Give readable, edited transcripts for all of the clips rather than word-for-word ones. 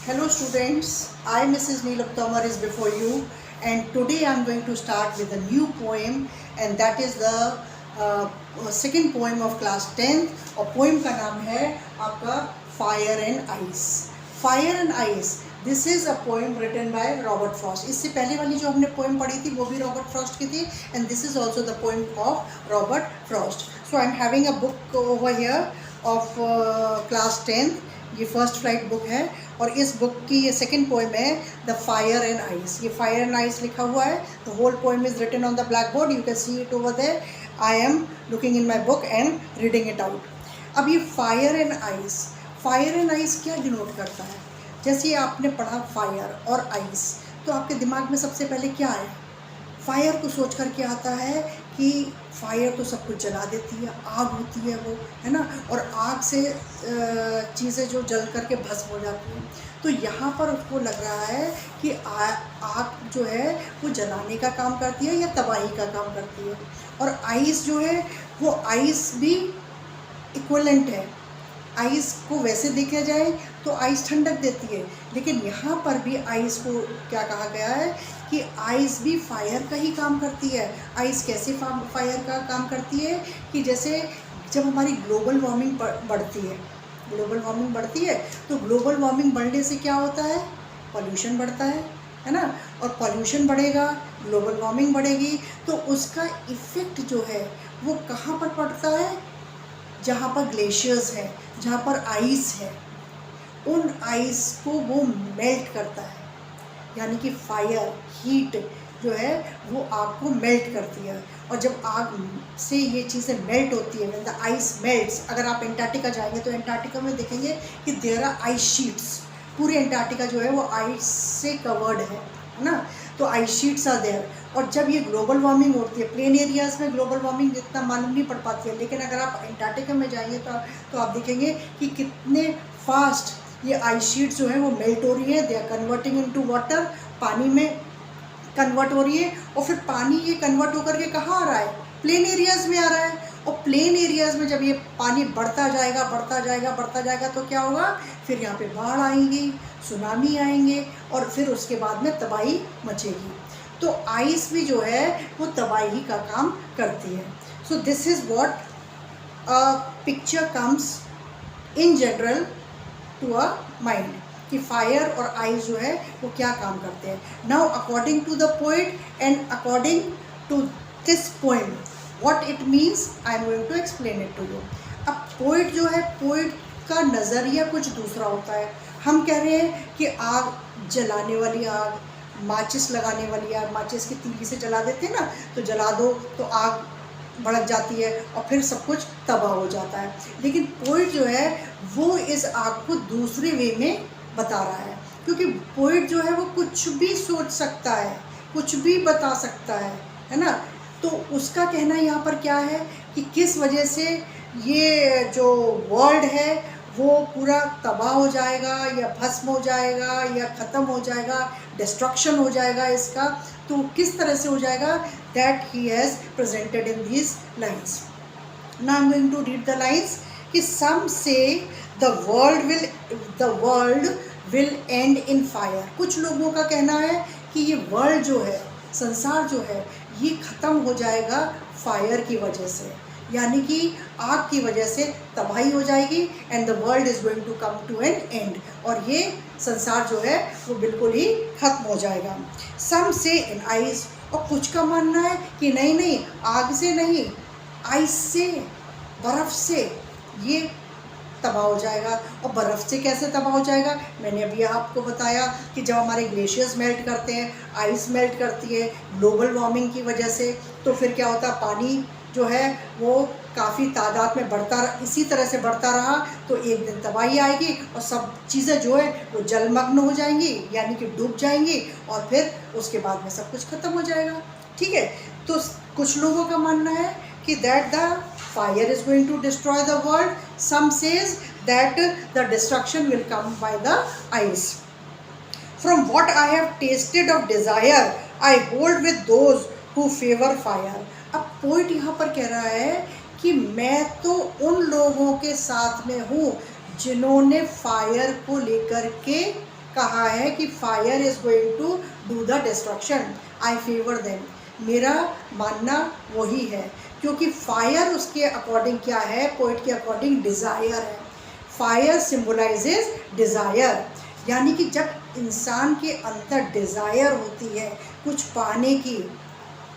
Hello students, I Mrs. Neelab Tomar is before you, and today I am going to start with a new poem, and that is the second poem of class 10th. और poem का नाम है आपका Fire and Ice. Fire and Ice. This is a poem written by Robert Frost. इससे पहले वाली जो हमने poem पढ़ी थी वो भी Robert Frost की थी, and this is also the poem of Robert Frost. So I am having a book over here of class 10th. ये फर्स्ट फ्लाइट बुक है और इस बुक की ये सेकंड पोएम है द फायर एंड आइस. ये फायर एंड आइस लिखा हुआ है. The whole poem is written on the black board. You can see it over there. I am looking in my book and reading it out. अब ये fire and ice क्या denote करता है? जैसे ये आपने पढ़ा फायर और आइस, तो आपके दिमाग में सबसे पहले क्या आया? फायर को सोच कर क्या आता है कि फायर तो सब कुछ जला देती है, आग होती है वो, है ना, और आग से चीज़ें जो जल करके भस्म हो जाती हैं. तो यहाँ पर उसको लग रहा है कि आग जो है वो जलाने का काम करती है या तबाही का काम करती है. और आइस जो है वो आइस भी इक्वलेंट है. आइस को वैसे देखा जाए तो आइस ठंडक देती है, लेकिन यहाँ पर भी आइस को क्या कहा गया है कि आइस भी फायर का ही काम करती है. आइस कैसे फायर का काम करती है कि जैसे जब हमारी ग्लोबल वार्मिंग बढ़ती है तो ग्लोबल वार्मिंग बढ़ने से क्या होता है? पॉल्यूशन बढ़ता है ना. और पॉल्यूशन बढ़ेगा, ग्लोबल वार्मिंग बढ़ेगी, तो उसका इफ़ेक्ट जो है वो कहाँ पर पड़ता है? जहाँ पर ग्लेशियर्स है, जहाँ पर आइस है, उन आइस को वो मेल्ट करता है. यानी कि फायर, हीट जो है वो आग को मेल्ट करती है. और जब आग से ये चीज़ें मेल्ट होती है, व्हेन द आइस मेल्ट्स, अगर आप एंटार्क्टिका जाएंगे तो एंटार्क्टिका में देखेंगे कि देयर आर आइस शीट्स. पूरे एंटार्क्टिका जो है वो आइस से कवर्ड है ना. तो आइस शीट्स आर देयर. और जब ये ग्लोबल वार्मिंग होती है, प्लेन एरियाज़ में ग्लोबल वार्मिंग इतना मालूम नहीं पड़ पाती है, लेकिन अगर आप एंटार्क्टिका में जाएंगे तो आप देखेंगे कि कितने फास्ट ये आइस शीट्स जो है वो मेल्ट हो रही है. They are converting into water. पानी में कन्वर्ट हो रही है, और फिर पानी ये कन्वर्ट होकर के कहाँ आ रहा है? प्लेन एरियाज़ में आ रहा है. और प्लेन एरियाज़ में जब ये पानी बढ़ता जाएगा तो क्या होगा? फिर यहाँ पे बाढ़ आएंगी, सुनामी आएंगे, और फिर उसके बाद में तबाही मचेगी. तो आइस भी जो है वो तबाही का काम करती है. So this is what a picture comes in general to a mind कि फायर और आइस जो है वो क्या काम करते हैं. Now according to the poet and according to this poem what it means, I am going to explain it to you. अब पोइट जो है, पोइट का नज़रिया कुछ दूसरा होता है. हम कह रहे हैं कि आग जलाने वाली आग, माचिस लगाने वाली आग, माचिस की तीली से जला देते हैं ना, तो जला दो तो आग भड़क जाती है और फिर सब कुछ तबाह हो जाता है. लेकिन पोइट जो है वो इस आग को दूसरे वे में बता रहा है, क्योंकि पोइट जो है वो कुछ भी सोच सकता है, कुछ भी बता सकता है ना. तो उसका कहना यहाँ पर क्या है कि किस वजह से ये जो वर्ल्ड है वो पूरा तबाह हो जाएगा या भस्म हो जाएगा या ख़त्म हो जाएगा, डिस्ट्रक्शन हो जाएगा इसका. तो किस तरह से हो जाएगा, that he has presented in these lines. Now I am going to read the lines कि some say the world will end in fire. कुछ लोगों का कहना है कि ये वर्ल्ड जो है, संसार जो है, ये ख़त्म हो जाएगा फायर की वजह से, यानी कि आग की वजह से तबाही हो जाएगी. And the world is going to come to an end, और ये संसार जो है वो बिल्कुल ही ख़त्म हो जाएगा. सम से इन आइस, और कुछ का मानना है कि नहीं, आग से नहीं, आइस से, बर्फ़ से ये तबाह हो जाएगा. और बर्फ़ से कैसे तबाह हो जाएगा? मैंने अभी आपको बताया कि जब हमारे ग्लेशियर्स मेल्ट करते हैं, आइस मेल्ट करती है ग्लोबल वार्मिंग की वजह से, तो फिर क्या होता है, पानी जो है वो काफ़ी तादाद में इसी तरह से बढ़ता रहा तो एक दिन तबाही आएगी और सब चीज़ें जो है वो जलमग्न हो जाएंगी, यानी कि डूब जाएंगी, और फिर उसके बाद में सब कुछ ख़त्म हो जाएगा. ठीक है. तो कुछ लोगों का मानना है कि that the fire is going to destroy the world. Some says that the destruction will come by the ice. From what I have tasted of desire, I hold with those who favor fire. अब poet यहाँ पर कह रहा है कि मैं तो उन लोगों के साथ में हूँ जिन्होंने फायर को लेकर के कहा है कि fire is going to do the destruction, I favour them. मेरा मानना वही है, क्योंकि फायर उसके अकॉर्डिंग क्या है, पोइट के अकॉर्डिंग डिज़ायर है। फायर सिंबलाइजेज डिज़ायर, यानी कि जब इंसान के अंदर डिज़ायर होती है कुछ पाने की,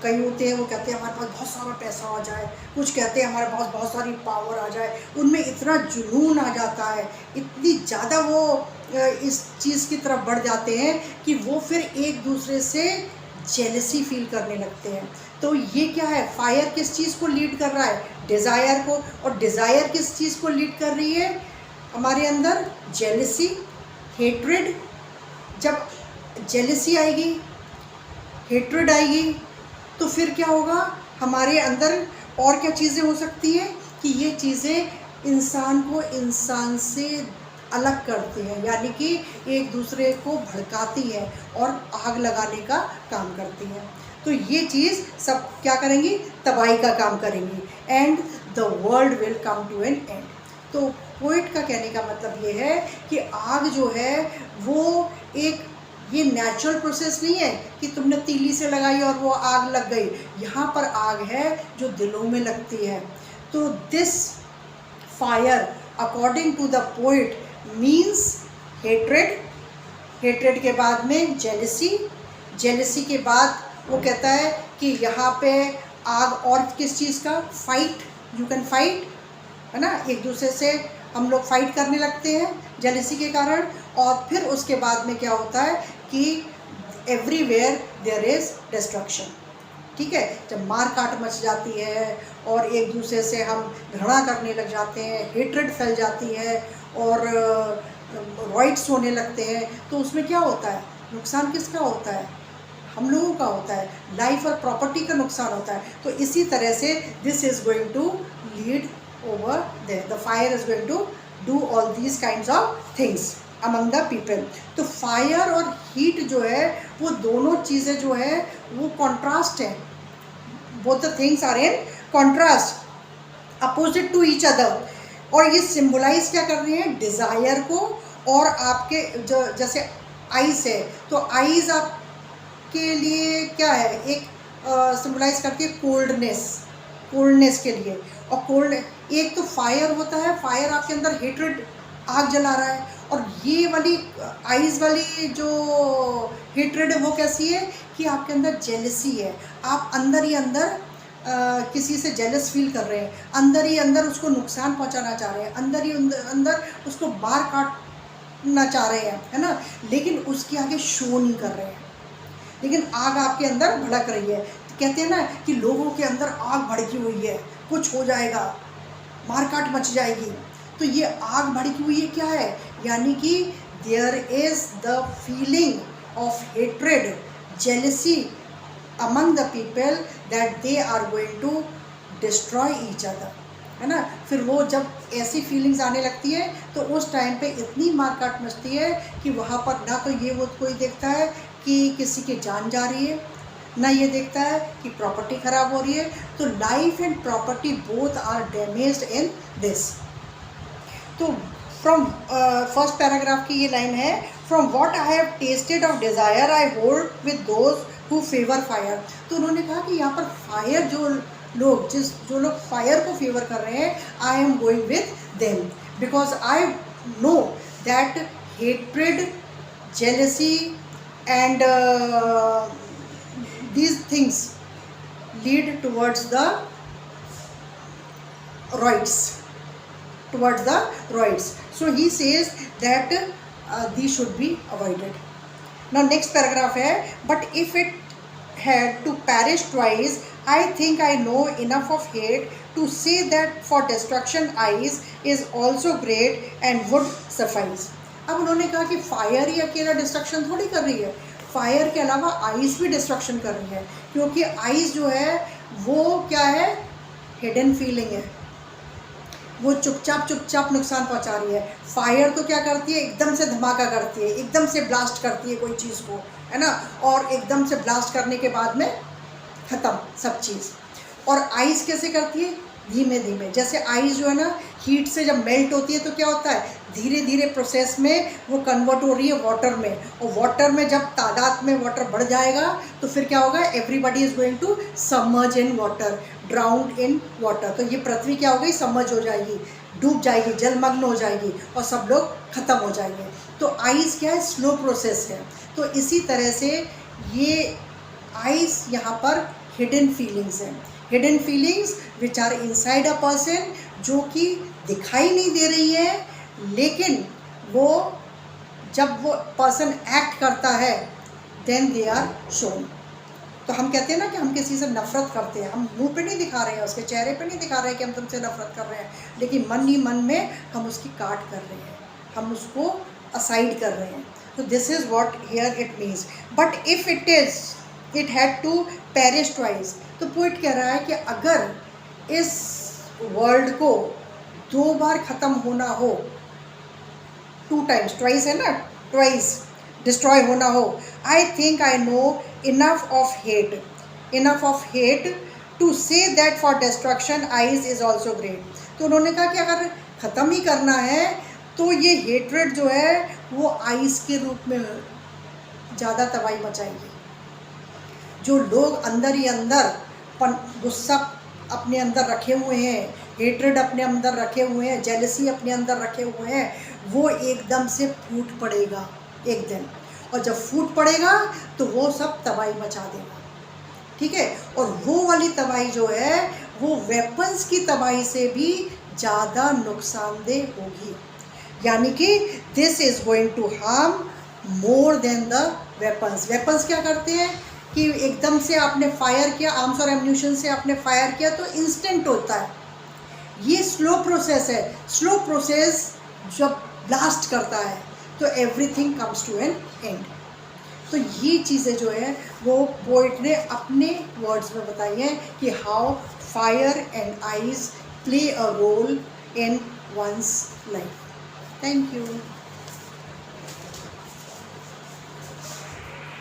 कई होते हैं वो कहते हैं हमारे पास बहुत सारा पैसा आ जाए, कुछ कहते हैं हमारे पास बहुत सारी पावर आ जाए, उनमें इतना जुनून आ जाता है, इतनी ज़्यादा वो इस चीज़ की तरफ बढ़ जाते हैं कि वो फिर एक दूसरे से जेलसी फील करने लगते हैं। तो ये क्या है, फायर किस चीज़ को लीड कर रहा है, डिज़ायर को, और डिज़ायर किस चीज़ को लीड कर रही है हमारे अंदर, जेलसी, हेट्रेड। जब जेलसी आएगी, हेट्रेड आएगी, तो फिर क्या होगा हमारे अंदर, और क्या चीज़ें हो सकती हैं कि ये चीज़ें इंसान को इंसान से अलग करती हैं, यानी कि एक दूसरे को भड़काती है और आग लगाने का काम करती है। तो ये चीज़ सब क्या करेंगी, तबाही का काम करेंगी, and the world will come to an end. तो पोइट का कहने का मतलब ये है कि आग जो है वो एक, ये नेचुरल प्रोसेस नहीं है कि तुमने तीली से लगाई और वो आग लग गई। यहाँ पर आग है जो दिलों में लगती है। तो this fire according to the poet means hatred, hatred के बाद में जेलसी, जेलसी के बाद वो कहता है कि यहाँ पे आग, और किस चीज़ का, फाइट, यू कैन फाइट, है ना, एक दूसरे से हम लोग फाइट करने लगते हैं जेलसी के कारण। और फिर उसके बाद में क्या होता है कि एवरीवेयर देयर इज़ डिस्ट्रक्शन, ठीक है। जब मार काट मच जाती है और एक दूसरे से हम घृणा करने लग जाते हैं, हेट्रेड फैल जाती है और रॉइट्स होने लगते हैं, तो उसमें क्या होता है, नुकसान किसका होता है, हम लोगों का होता है, लाइफ और प्रॉपर्टी का नुकसान होता है। तो इसी तरह से this is going to lead over there, the fire is going to do all these kinds of things among the people। तो फायर और हीट जो है वो दोनों चीज़ें जो है वो कॉन्ट्रास्ट है, both the things are in contrast, opposite to each other। और ये सिंबलाइज क्या कर रहे हैं, डिज़ायर को, और आपके जो जैसे आइज़ है, तो आइज़ आपके लिए क्या है, एक सिंबलाइज करती है कोल्डनेस, कोल्डनेस के लिए। और कोल्ड, एक तो फायर होता है, फायर आपके अंदर हेट्रेड, आग जला रहा है, और ये वाली आइज़ वाली जो हेट्रेड है वो कैसी है कि आपके अंदर जेलसी है, आप अंदर ही अंदर किसी से जेलस फील कर रहे हैं, अंदर ही अंदर उसको नुकसान पहुंचाना चाह रहे हैं, अंदर ही अंदर उसको मार काटना चाह रहे हैं, है ना, लेकिन उसके आगे शो नहीं कर रहे हैं, लेकिन आग आपके अंदर भड़क रही है। कहते हैं ना कि लोगों के अंदर आग भड़की हुई है, कुछ हो जाएगा, मारकाट मच जाएगी। तो ये आग भड़की हुई है क्या है, यानी कि there is the feeling of hatred, jealousy among the people that they are going to destroy each other, है ना। फिर वो जब ऐसी फीलिंग्स आने लगती है तो उस टाइम पे इतनी मारकाट मचती है कि वहाँ पर ना तो ये वो कोई देखता है कि किसी की जान जा रही है, ना ये देखता है कि प्रॉपर्टी ख़राब हो रही है। तो life and property both are damaged in this. तो फ्रॉम फर्स्ट पैराग्राफ की ये लाइन है, from what I have tested of desire I hold with those who favour fire. तो उन्होंने कहा कि यहाँ पर फायर जो लोग फायर को फेवर कर रहे हैं, आई am going with them because I know that hatred, jealousy and these things lead towards the roids, so he says that these should be avoided। now next paragraph hai, but if it had to perish twice, I think I know enough of hate to say that for destruction ice is also great and would suffice। अब उन्होंने कहा कि fire ही अकेला destruction थोड़ी कर रही है, fire के अलावा आइस भी डिस्ट्रक्शन कर रही है, क्योंकि आइस जो है वो क्या है, हिडन फीलिंग है, वो चुपचाप नुकसान पहुंचा रही है। फायर तो क्या करती है, एकदम से धमाका करती है, एकदम से ब्लास्ट करती है कोई चीज़ को, है ना, और एकदम से ब्लास्ट करने के बाद में ख़त्म सब चीज़। और आइस कैसे करती है, धीमे धीमे। जैसे आइस जो है ना हीट से जब मेल्ट होती है तो क्या होता है, धीरे धीरे प्रोसेस में वो कन्वर्ट हो रही है वाटर में, और वाटर में जब तादाद में वाटर बढ़ जाएगा तो फिर क्या होगा, everybody is going to submerge in water, drowned in water. तो ये पृथ्वी क्या हो गई, सबमर्ज हो जाएगी, डूब जाएगी, जलमग्न हो जाएगी और सब लोग खत्म हो जाएंगे। तो आइस क्या है, स्लो प्रोसेस है। तो इसी तरह से ये आइस यहाँ पर हिडन फीलिंग्स हैं, hidden feelings which are inside a person, जो कि दिखाई नहीं दे रही है, लेकिन वो जब वो पर्सन एक्ट करता है देन दे आर शोन। तो हम कहते हैं ना कि हम किसी से नफरत करते हैं, हम मुंह पे नहीं दिखा रहे हैं, उसके चेहरे पे नहीं दिखा रहे हैं कि हम तुमसे नफरत कर रहे हैं, लेकिन मन ही मन में हम उसकी काट कर रहे हैं, हम उसको असाइड कर रहे हैं। तो this is what here it means. But if it had to perish twice, तो पोइट कह रहा है कि अगर इस वर्ल्ड को 2 बार ख़त्म होना हो, 2 टाइम्स, ट्वाइस है ना, ट्वाइस डिस्ट्रॉय होना हो, I think I know enough of hate to say that for destruction ice is also great. तो उन्होंने कहा कि अगर ख़त्म ही करना है तो ये हेट्रेड जो है वो आइस के रूप में ज़्यादा तबाही मचाएगी। जो लोग अंदर ही अंदर गुस्सा अपने अंदर रखे हुए हैं, हेट्रेड अपने अंदर रखे हुए हैं, जेलसी अपने अंदर रखे हुए हैं, वो एकदम से फूट पड़ेगा एक दिन, और जब फूट पड़ेगा तो वो सब तबाही मचा देगा, ठीक है। और वो वाली तबाही जो है वो वेपन्स की तबाही से भी ज़्यादा नुकसानदेह होगी, यानी कि this is going to harm more than the weapons. Weapons क्या करते हैं कि एकदम से आपने फायर किया, आर्म्स और एम्यूनिशन से आपने फायर किया तो इंस्टेंट होता है, ये स्लो प्रोसेस है। स्लो प्रोसेस जब ब्लास्ट करता है तो everything comes to an end. तो ये चीज़ें जो है वो पोइट ने अपने वर्ड्स में बताई हैं कि how fire and ice play a role in one's life. Thank you.